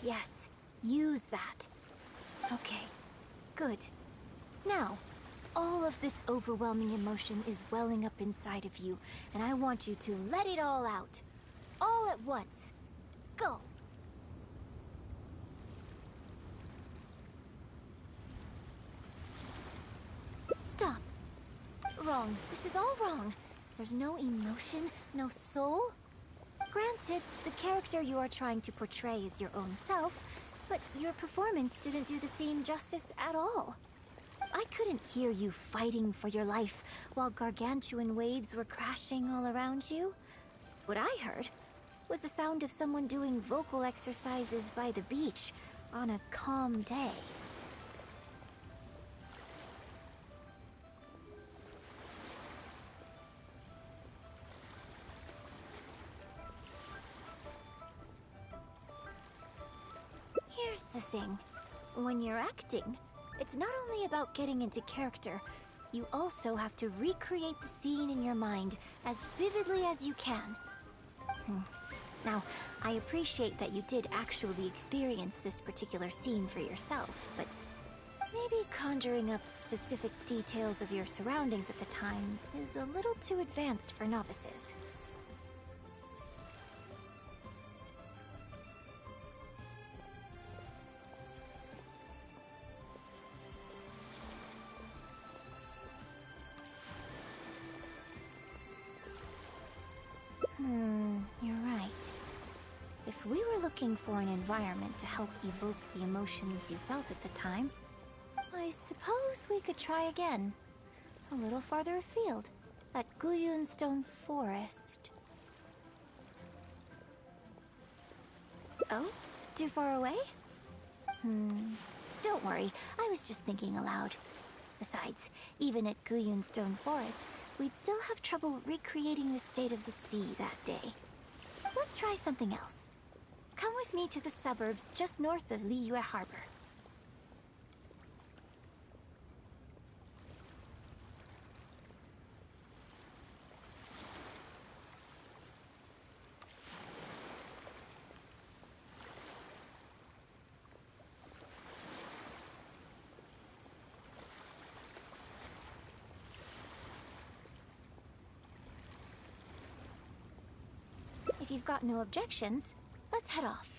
Yes, use that. Okay, good. Now, all of this overwhelming emotion is welling up inside of you, and I want you to let it all out. All at once. Go! Stop. Wrong. This is all wrong. There's no emotion, no soul. Granted, the character you are trying to portray is your own self, but your performance didn't do the scene justice at all. I couldn't hear you fighting for your life while gargantuan waves were crashing all around you. What I heard was the sound of someone doing vocal exercises by the beach on a calm day. Here's the thing. When you're acting, it's not only about getting into character, you also have to recreate the scene in your mind as vividly as you can. Now, I appreciate that you did actually experience this particular scene for yourself, but maybe conjuring up specific details of your surroundings at the time is a little too advanced for novices. You're right. If we were looking for an environment to help evoke the emotions you felt at the time, I suppose we could try again. A little farther afield, at Stone Forest. Oh? Too far away? Don't worry, I was just thinking aloud. Besides, even at Stone Forest, we'd still have trouble recreating the state of the sea that day. Let's try something else. Come with me to the suburbs just north of Liyue Harbor. If you've got no objections, let's head off.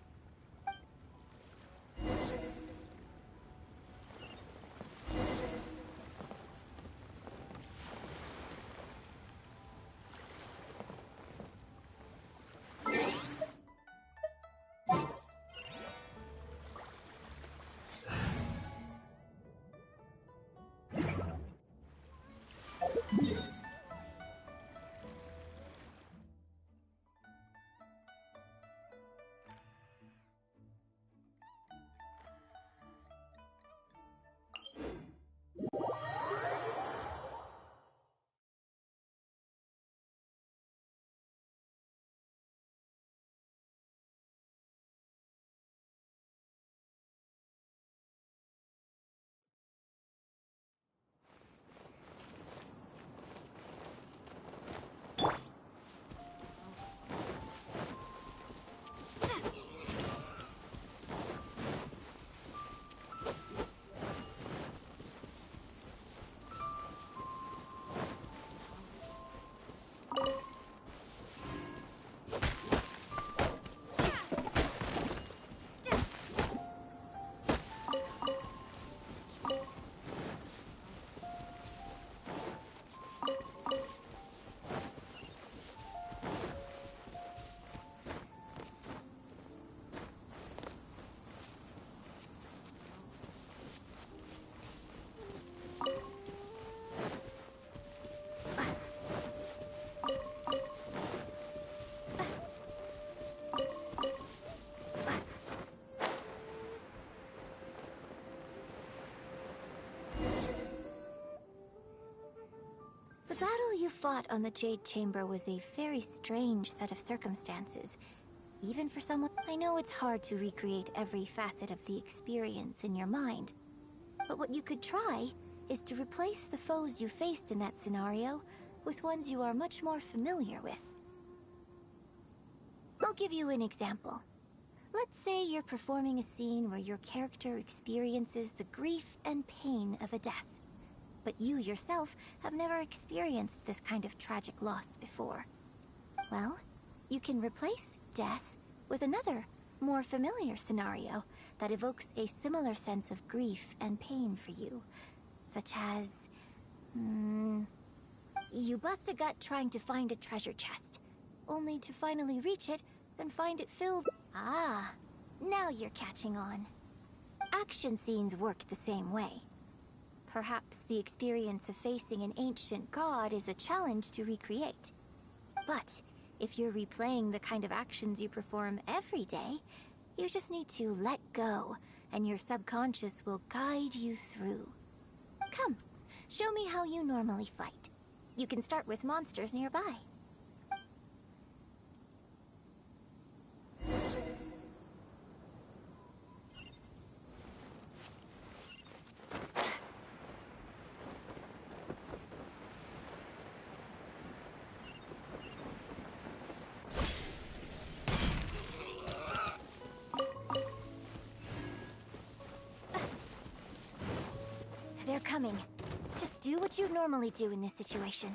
The battle you fought on the Jade Chamber was a very strange set of circumstances. Even for someone... I know it's hard to recreate every facet of the experience in your mind. But what you could try is to replace the foes you faced in that scenario with ones you are much more familiar with. I'll give you an example. Let's say you're performing a scene where your character experiences the grief and pain of a death. But you yourself have never experienced this kind of tragic loss before. Well, you can replace death with another, more familiar scenario that evokes a similar sense of grief and pain for you. Such as... you bust a gut trying to find a treasure chest, only to finally reach it and find it filled... Ah, now you're catching on. Action scenes work the same way. Perhaps the experience of facing an ancient god is a challenge to recreate. But if you're replaying the kind of actions you perform every day, you just need to let go, and your subconscious will guide you through. Come, show me how you normally fight. You can start with monsters nearby. They're coming. Just do what you'd normally do in this situation.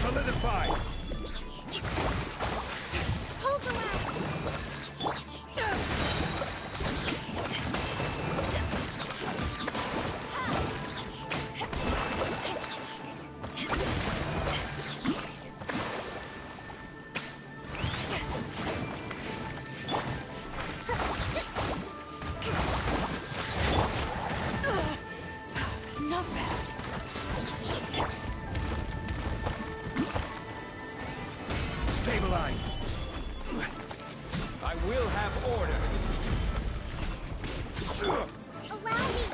Solidify! Hold the line! Not bad. Stabilize! I will have order! Allow me!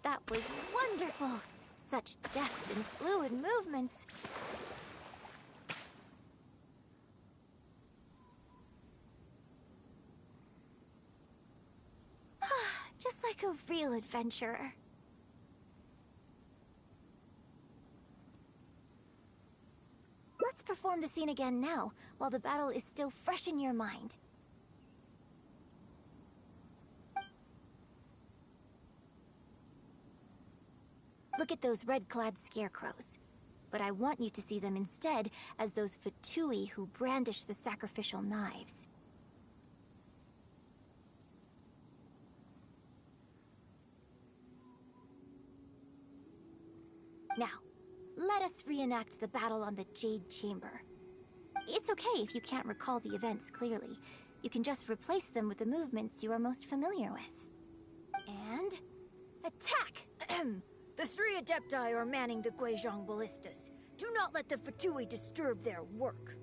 That was wonderful! Such depth and fluid movements. Just like a real adventurer. Let's perform the scene again now, while the battle is still fresh in your mind. Look at those red-clad scarecrows. But I want you to see them instead as those Fatui who brandish the sacrificial knives. Now, let us reenact the battle on the Jade Chamber. It's okay if you can't recall the events clearly. You can just replace them with the movements you are most familiar with. And... attack! The three Adepti are manning the Guizhong ballistas. Do not let the Fatui disturb their work.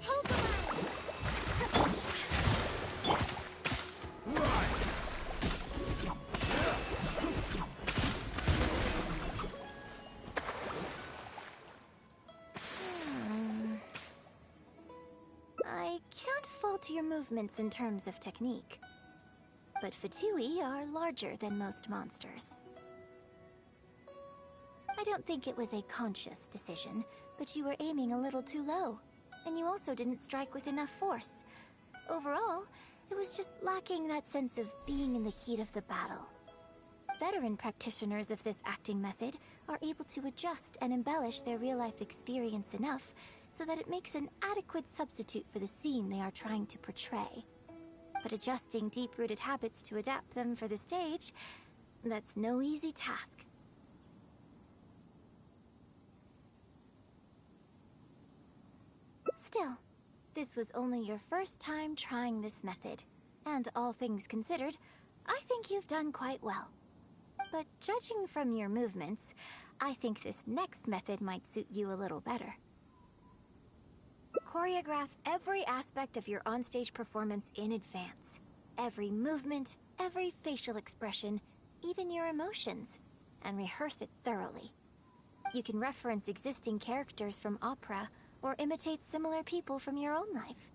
Hold the I can't fault your movements in terms of technique. But Fatui are larger than most monsters. I don't think it was a conscious decision, but you were aiming a little too low. And you also didn't strike with enough force. Overall, it was just lacking that sense of being in the heat of the battle. Veteran practitioners of this acting method are able to adjust and embellish their real-life experience enough so that it makes an adequate substitute for the scene they are trying to portray. But adjusting deep-rooted habits to adapt them for the stage, that's no easy task. Still, this was only your first time trying this method, and all things considered, I think you've done quite well. But judging from your movements, I think this next method might suit you a little better. Choreograph every aspect of your onstage performance in advance. Every movement, every facial expression, even your emotions, and rehearse it thoroughly. You can reference existing characters from opera or imitate similar people from your own life.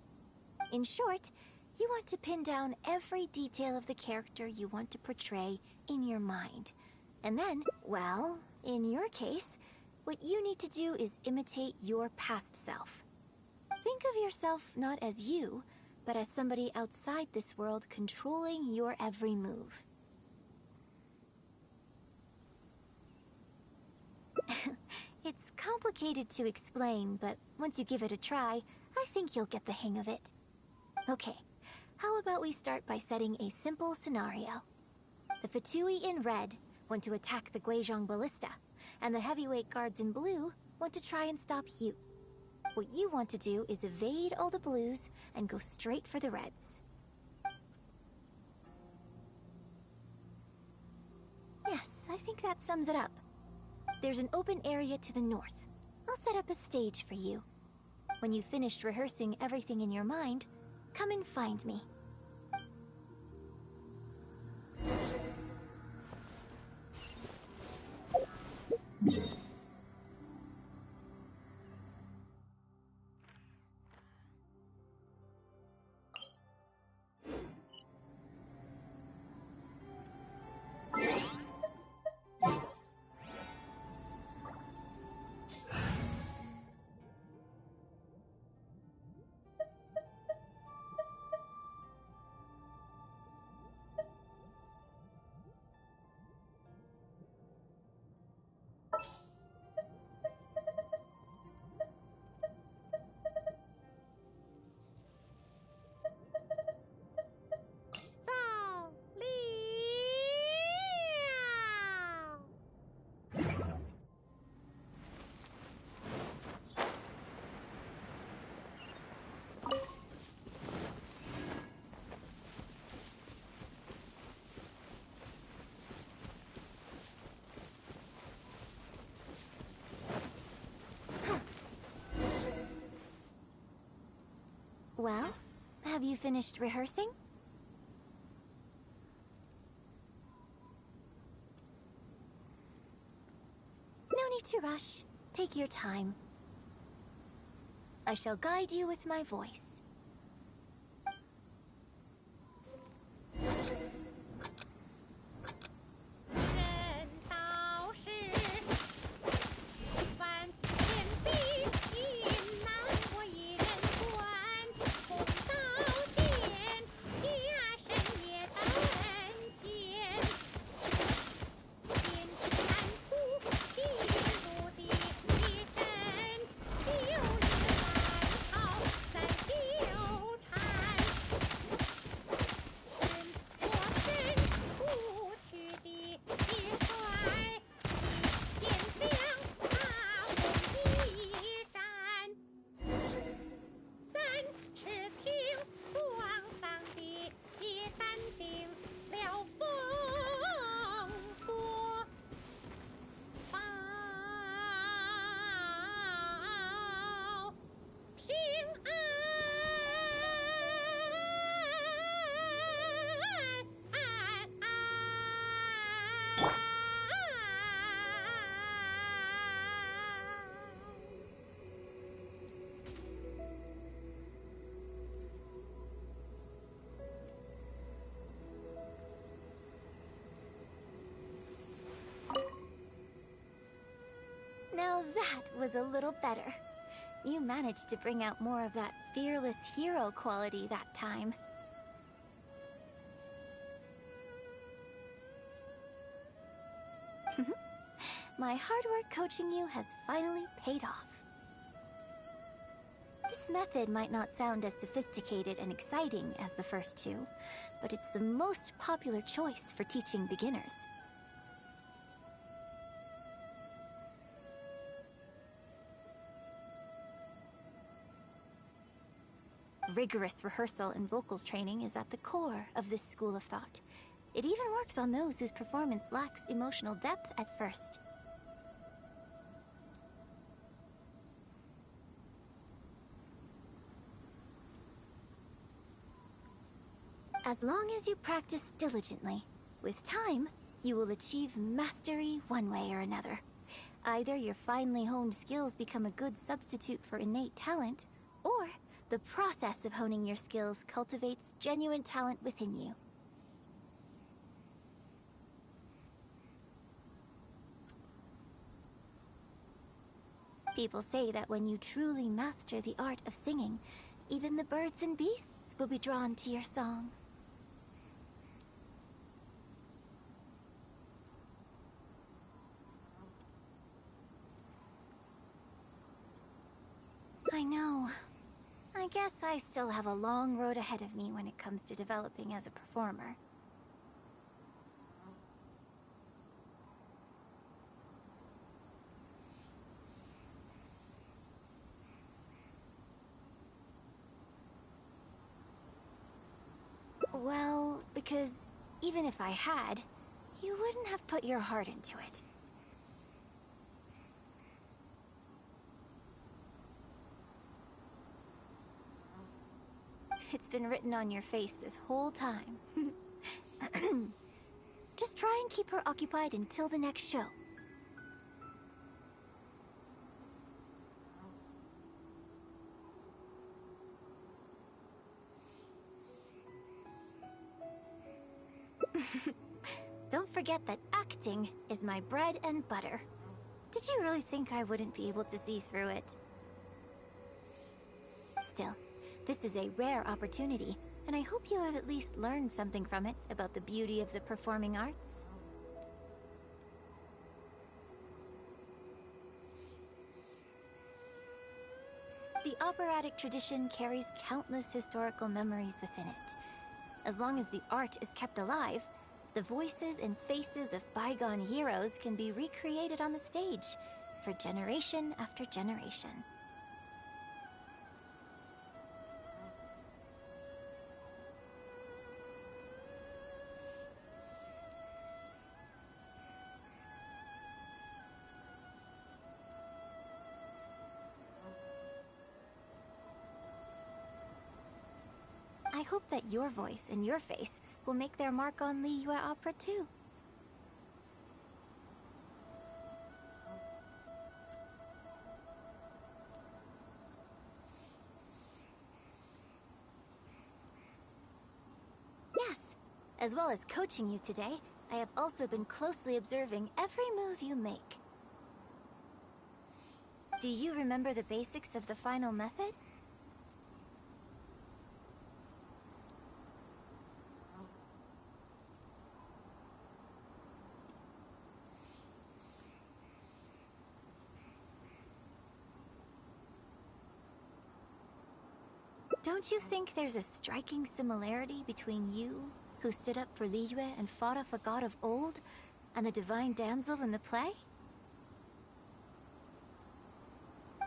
In short, you want to pin down every detail of the character you want to portray in your mind. And then, well, in your case, what you need to do is imitate your past self. Think of yourself not as you, but as somebody outside this world controlling your every move. It's complicated to explain, but once you give it a try, I think you'll get the hang of it. Okay, how about we start by setting a simple scenario. The Fatui in red want to attack the Guizhong Ballista, and the heavyweight guards in blue want to try and stop you. What you want to do is evade all the blues and go straight for the reds. Yes, I think that sums it up. There's an open area to the north. I'll set up a stage for you. When you've finished rehearsing everything in your mind, come and find me. Well, have you finished rehearsing? No need to rush. Take your time. I shall guide you with my voice. Now that was a little better. You managed to bring out more of that fearless hero quality that time. My hard work coaching you has finally paid off. This method might not sound as sophisticated and exciting as the first two, but it's the most popular choice for teaching beginners. Rigorous rehearsal and vocal training is at the core of this school of thought. It even works on those whose performance lacks emotional depth at first. As long as you practice diligently, with time, you will achieve mastery one way or another. Either your finely honed skills become a good substitute for innate talent, or the process of honing your skills cultivates genuine talent within you. People say that when you truly master the art of singing, even the birds and beasts will be drawn to your song. I know. I guess I still have a long road ahead of me when it comes to developing as a performer. Well, because even if I had, you wouldn't have put your heart into it. It's been written on your face this whole time. Just try and keep her occupied until the next show. Don't forget that acting is my bread and butter. Did you really think I wouldn't be able to see through it? Still, this is a rare opportunity, and I hope you have at least learned something from it about the beauty of the performing arts. The operatic tradition carries countless historical memories within it. As long as the art is kept alive, the voices and faces of bygone heroes can be recreated on the stage for generation after generation. I hope that your voice and your face will make their mark on Liyue opera too. Yes, as well as coaching you today, I have also been closely observing every move you make. Do you remember the basics of the final method? Don't you think there's a striking similarity between you, who stood up for Liyue and fought off a god of old, and the divine damsel in the play?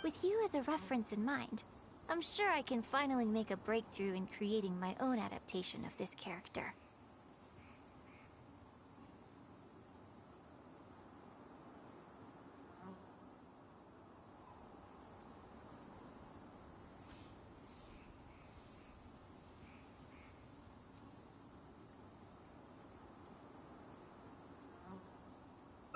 With you as a reference in mind, I'm sure I can finally make a breakthrough in creating my own adaptation of this character.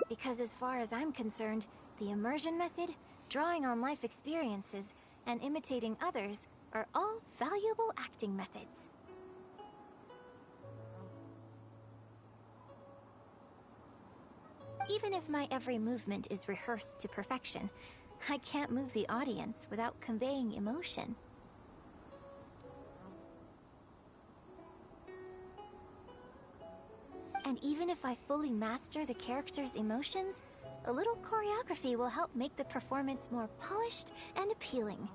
Because as far as I'm concerned, the immersion method, drawing on life experiences, and imitating others are all valuable acting methods. Even if my every movement is rehearsed to perfection, I can't move the audience without conveying emotion. And even if I fully master the character's emotions, a little choreography will help make the performance more polished and appealing.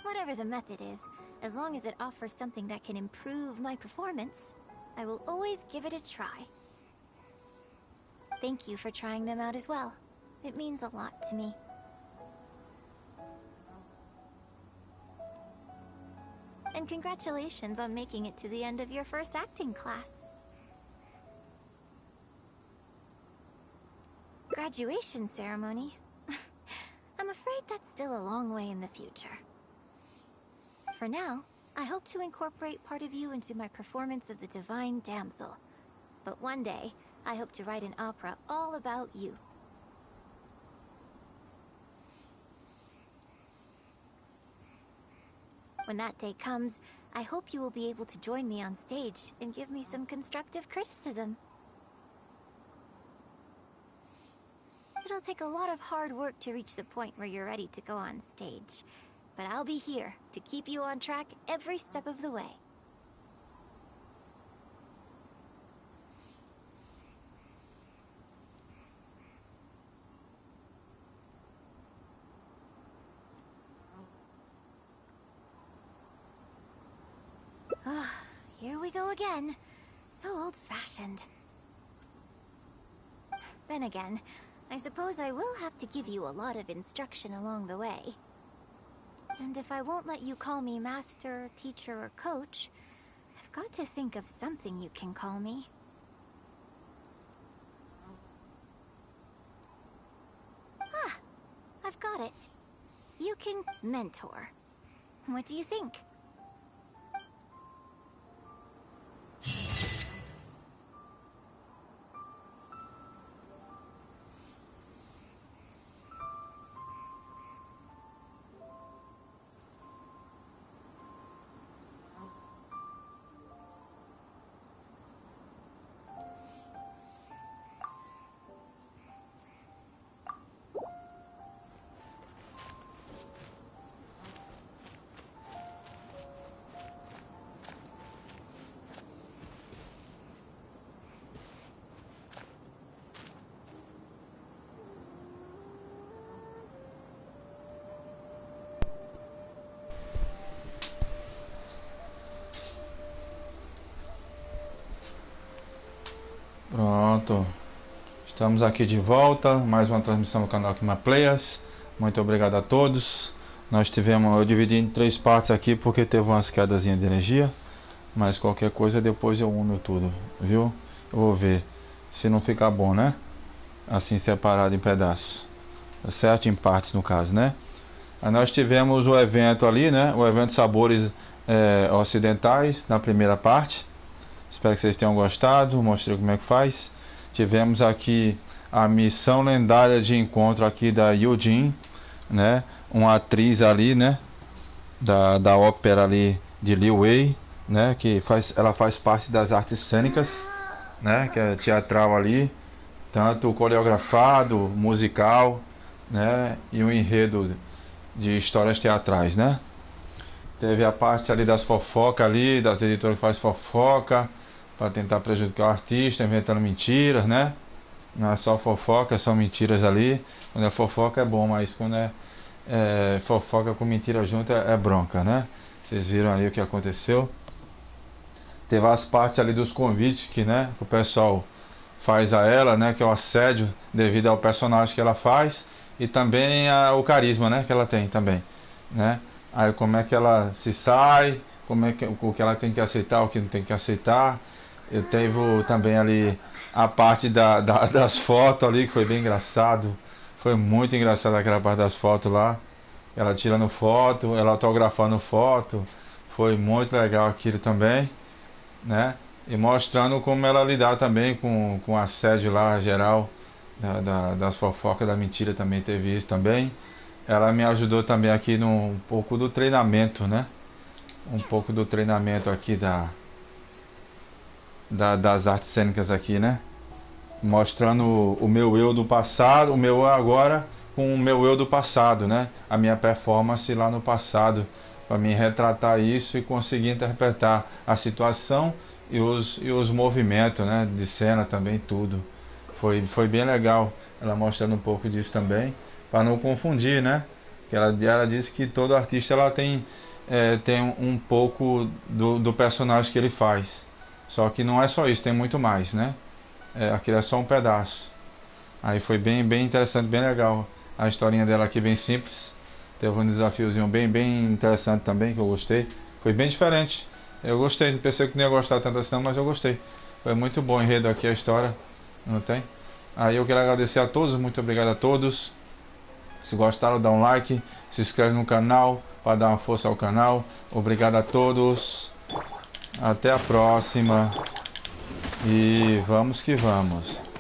Whatever the method is, as long as it offers something that can improve my performance, I will always give it a try. Thank you for trying them out as well. It means a lot to me. And congratulations on making it to the end of your first acting class. Graduation ceremony? I'm afraid that's still a long way in the future. For now, I hope to incorporate part of you into my performance of the Divine Damsel. But one day, I hope to write an opera all about you. When that day comes, I hope you will be able to join me on stage and give me some constructive criticism. It'll take a lot of hard work to reach the point where you're ready to go on stage, but I'll be here to keep you on track every step of the way. Here we go again. So old-fashioned. Then again, I suppose I will have to give you a lot of instruction along the way. And if I won't let you call me master, teacher, or coach, I've got to think of something you can call me. Ah, I've got it. You can mentor. What do you think? Pronto, estamos aqui de volta, mais uma transmissão no canal Kima Players. Muito obrigado a todos. Eu dividi em 3 partes aqui porque teve umas quedazinhas de energia, mas qualquer coisa depois eu uno tudo, viu? Eu vou ver se não ficar bom, né? Assim separado em pedaços, tá certo? Em partes no caso, né? Aí nós tivemos o evento ali, né? O evento Sabores Ocidentais na primeira parte. Espero que vocês tenham gostado. Mostrei como é que faz. Tivemos aqui a missão lendária de encontro aqui da Yunjin, né? Uma atriz ali, né? Da ópera ali de Liu Wei, né? Ela faz parte das artes cênicas, né? Que é teatral ali, tanto coreografado, musical, né? E o enredo de histórias teatrais, né? Teve a parte ali das fofocas ali, das editoras que faz fofoca para tentar prejudicar o artista, inventando mentiras, né? Não é só fofoca, são mentiras ali. Quando é fofoca é bom, mas quando é fofoca com mentira junto é bronca, né? Vocês viram ali o que aconteceu. Teve as partes ali dos convites que, né, o pessoal faz a ela, né? Que é o assédio devido ao personagem que ela faz e também o carisma, né? Que ela tem também, né? Aí como é que ela se sai, o que ela tem que aceitar, o que não tem que aceitar. Eu teve também ali a parte das fotos ali, que foi bem engraçado. Foi muito engraçado aquela parte das fotos lá. Ela tirando foto, ela autografando foto. Foi muito legal aquilo também, né? E mostrando como ela lidar também com o assédio lá geral das fofocas, da mentira, também teve isso também. Ela me ajudou também aqui um pouco do treinamento, né? um pouco do treinamento aqui das artes cênicas aqui, né? Mostrando o meu eu do passado, o meu agora com o meu eu do passado, né? A minha performance lá no passado, para me retratar isso e conseguir interpretar a situação e os movimentos, né? De cena também, tudo. Foi bem legal ela mostrando um pouco disso também, para não confundir, né? Que ela disse que todo artista ela tem um pouco do personagem que ele faz. Só que não é só isso, tem muito mais, né? Aquilo é só um pedaço. Aí foi bem interessante, bem legal. A historinha dela aqui bem simples. Teve um desafiozinho bem interessante também, que eu gostei. Foi bem diferente. Eu gostei, não pensei que não ia gostar tanto assim não, mas eu gostei. Foi muito bom o enredo aqui, a história. Não tem? Aí eu quero agradecer a todos, muito obrigado a todos. Se gostaram, dá um like, se inscreve no canal para dar uma força ao canal. Obrigado a todos. Até a próxima. E vamos que vamos.